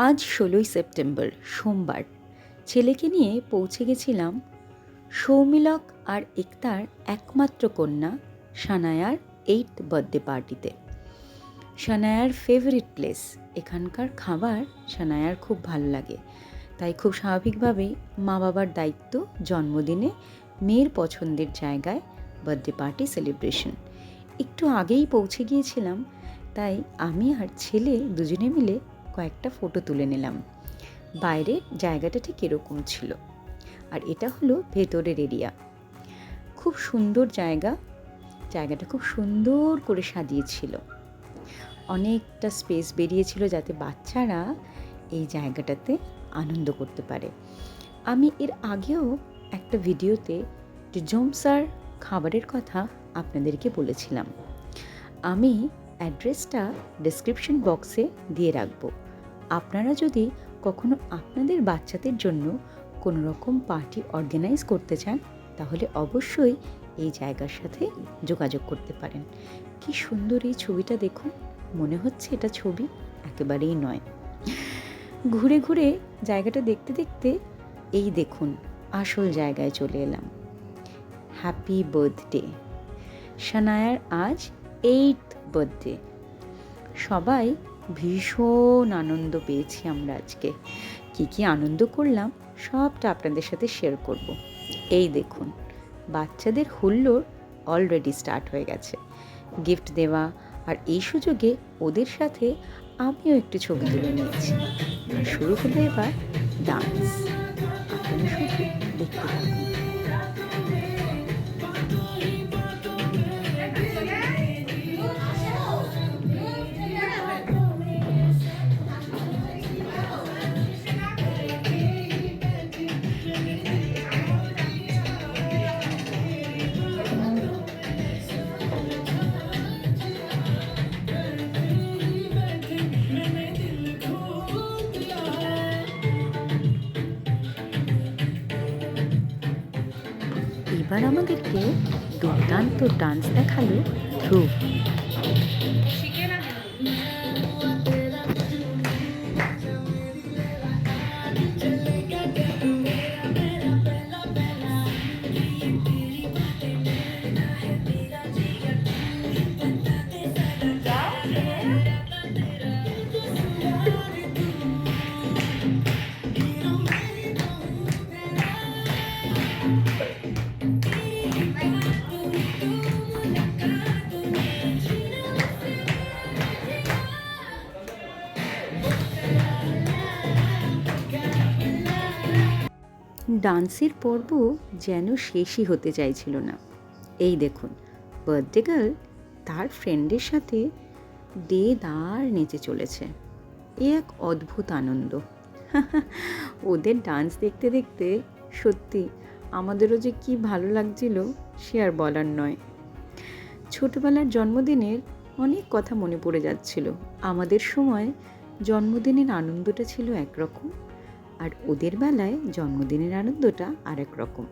আজ ১৬ই সেপ্টেম্বর সোমবার ছেলেকে নিয়ে পৌঁছে গেছিলাম সৌমিলক আর একতার একমাত্র কন্যা সানায়ার 8th বার্থডে পার্টিতে। সানায়ার ফেভারিট প্লেস, এখানকার খাবার সানায়ার খুব ভালো লাগে, তাই খুব স্বাভাবিকভাবেই মা বাবার দায়িত্ব জন্মদিনে মেয়ের পছন্দের জায়গায় বার্থডে পার্টি সেলিব্রেশন। একটু আগেই পৌঁছে গিয়েছিলাম, তাই আমি আর ছেলে দুজনে মিলে কয়েকটা ফটো তুলে নিলাম। বাইরের জায়গাটা ঠিক এরকম ছিল, আর এটা হলো ভেতরের এরিয়া। খুব সুন্দর জায়গাটা খুব সুন্দর করে সাজিয়েছিল। অনেকটা স্পেস বেরিয়েছিল যাতে বাচ্চারা এই জায়গাটাতে আনন্দ করতে পারে। আমি এর আগেও একটা ভিডিওতে জোমসার খাবারের কথা আপনাদেরকে বলেছিলাম। আমি অ্যাড্রেসটা ডেসক্রিপশন বক্সে দিয়ে রাখবো। আপনারা যদি কখনো আপনাদের বাচ্চাদের জন্য কোনো রকম পার্টি অর্গানাইজ করতে চান, তাহলে অবশ্যই এই জায়গার সাথে যোগাযোগ করতে পারেন। কি সুন্দর এই ছবিটা দেখুন, মনে হচ্ছে এটা ছবি, একেবারেই নয়। ঘুরে ঘুরে জায়গাটা দেখতে দেখতে এই দেখুন আসল জায়গায় চলে এলাম। হ্যাপি বার্থডে সানায়ার, আজ 8th বার্থডে। সবাই ভীষণ আনন্দ পেয়েছি আমরা আজকে। কি আনন্দ করলাম সবটা আপনাদের সাথে শেয়ার করব। এই দেখুন বাচ্চাদের হুল্লোড় অলরেডি স্টার্ট হয়ে গেছে, গিফট দেওয়া, আর এই সুযোগে ওদের সাথে আমিও একটু ছবি তুলে নিয়েছি। শুরু হলো এবার ডান্স। আপনারা শুধু দেখতে থাকুন। এবার আমাদেরকে দুর্দান্ত ডান্স দেখালো ধ্রুব। ডান্সের পর্ব যেন শেষই হতে চাইছিল না। এই দেখুন বার্থডে গার্ল তার ফ্রেন্ডের সাথে দেদার নেচে চলেছে। এ এক অদ্ভুত আনন্দ। ওদের ডান্স দেখতে দেখতে সত্যি আমাদেরও যে কি ভালো লাগছিল সে আর বলার নয়। ছোটবেলার জন্মদিনের অনেক কথা মনে পড়ে যাচ্ছিল। আমাদের সময় জন্মদিনের আনন্দটা ছিল একরকম, আর ওদের বেলায় জন্মদিনের আনন্দটা আরেক রকম।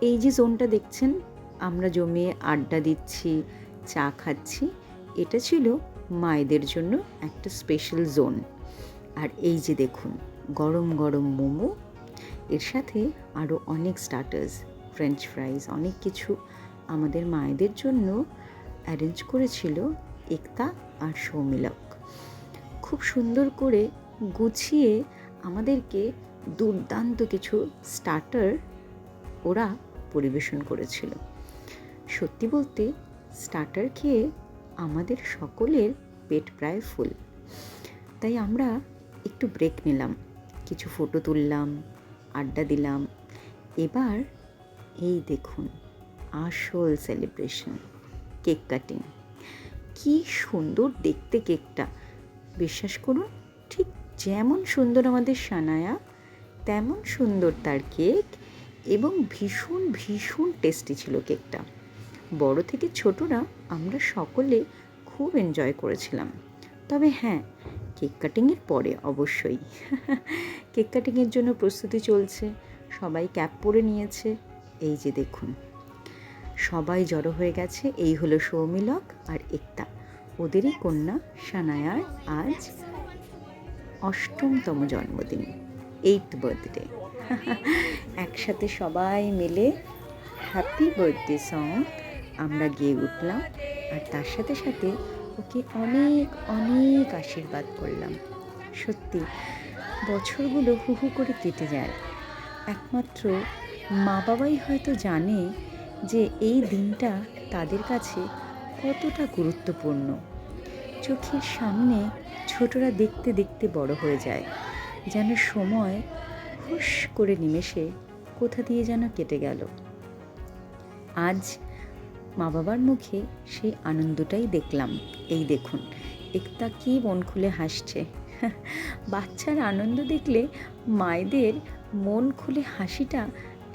এই যে জোনটা দেখছেন, আমরা জমিয়ে আড্ডা দিচ্ছি, চা খাচ্ছি, এটা ছিল মায়েদের জন্য একটা স্পেশাল জোন। আর এই যে দেখুন গরম গরম মোমো, এর সাথে আরও অনেক স্টার্টার্স, ফ্রেঞ্চ ফ্রাইজ, অনেক কিছু আমাদের মায়েদের জন্য অ্যারেঞ্জ করেছিল একতা আর সৌমিলক। খুব সুন্দর করে গুছিয়ে আমাদেরকে দুর্দান্ত কিছু স্টার্টার ওরা পরিবেশন করেছিল। সত্যি বলতে স্টার্টার খেয়ে আমাদের সকলের পেট প্রায় ফুল। তাই আমরা একটু ব্রেক নিলাম, কিছু ফটো তুললাম, আড্ডা দিলাম। এবার এই দেখুন আসল সেলিব্রেশন, কেক কাটিং। কি সুন্দর দেখতে কেকটা, বিশ্বাস করুন ঠিক যেমন সুন্দর আমাদের সানায়া, তেমন সুন্দর তার কেক, এবং ভীষণ ভীষণ টেস্টি ছিল কেকটা। বড় থেকে ছোটরা আমরা সকলে খুব এনজয় করেছিলাম। তবে হ্যাঁ, কেক কাটিংয়ের পরে অবশ্যই। কেক কাটিংয়ের জন্য প্রস্তুতি চলছে, সবাই ক্যাপ পরে নিয়েছে। এই যে দেখুন সবাই জড়ো হয়ে গেছে। এই হলো সৌমিলক আর একতা, ওদেরই কন্যা সানায়ার আজ অষ্টমতম জন্মদিন, 8th বার্থডে। একসাথে সবাই মিলে হ্যাপি বার্থডে সং আমরা গেয়ে উঠলাম, আর তার সাথে সাথে ওকে অনেক অনেক আশীর্বাদ করলাম। সত্যি বছরগুলো হু হু করে কেটে যায়। একমাত্র মা বাবাই হয়তো জানে যে এই দিনটা তাদের কাছে কতটা গুরুত্বপূর্ণ। চোখের সামনে ছোটরা দেখতে দেখতে বড় হয়ে যায়, যেন সময় হুশ করে নিমেষে কোথা দিয়ে যেন কেটে গেল। আজ মা বাবার মুখে সেই আনন্দটাই দেখলাম। এই দেখুন, একতা কি মন খুলে হাসছে। বাচ্চার আনন্দ দেখলে মায়েদের মন খুলে হাসিটা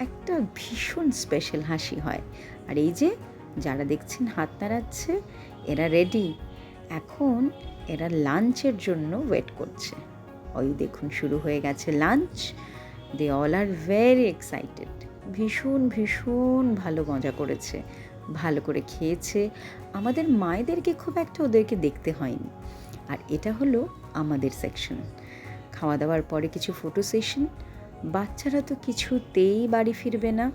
একটা ভীষণ স্পেশাল হাসি হয়। আর এই যে যারা দেখছেন হাত নাড়াচ্ছে, এরা রেডি, এখন এরা লাঞ্চের জন্য ওয়েট করছে। ওই দেখুন শুরু হয়ে গেছে lunch. They all are very excited. ভীষণ ভীষণ ভালো মজা করেছে, ভালো করে খেয়েছে। আমাদের মায়েদেরকে খুব একটা ওদেরকে দেখতে হয়নি। আর এটা হলো আমাদের সেকশন। খাওয়া দাওয়ার পরে কিছু ফটো সেশন। বাচ্চারা তো কিছুতেই বাড়ি ফিরবে না,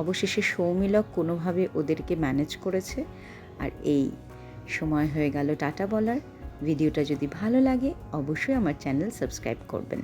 অবশেষে সৌমিলক কোনোভাবে ওদেরকে ম্যানেজ করেছে। আর এই সময় হয়ে গেল টাটা বলার। ভিডিওটা যদি ভালো লাগে অবশ্যই আমার চ্যানেল সাবস্ক্রাইব করবেন।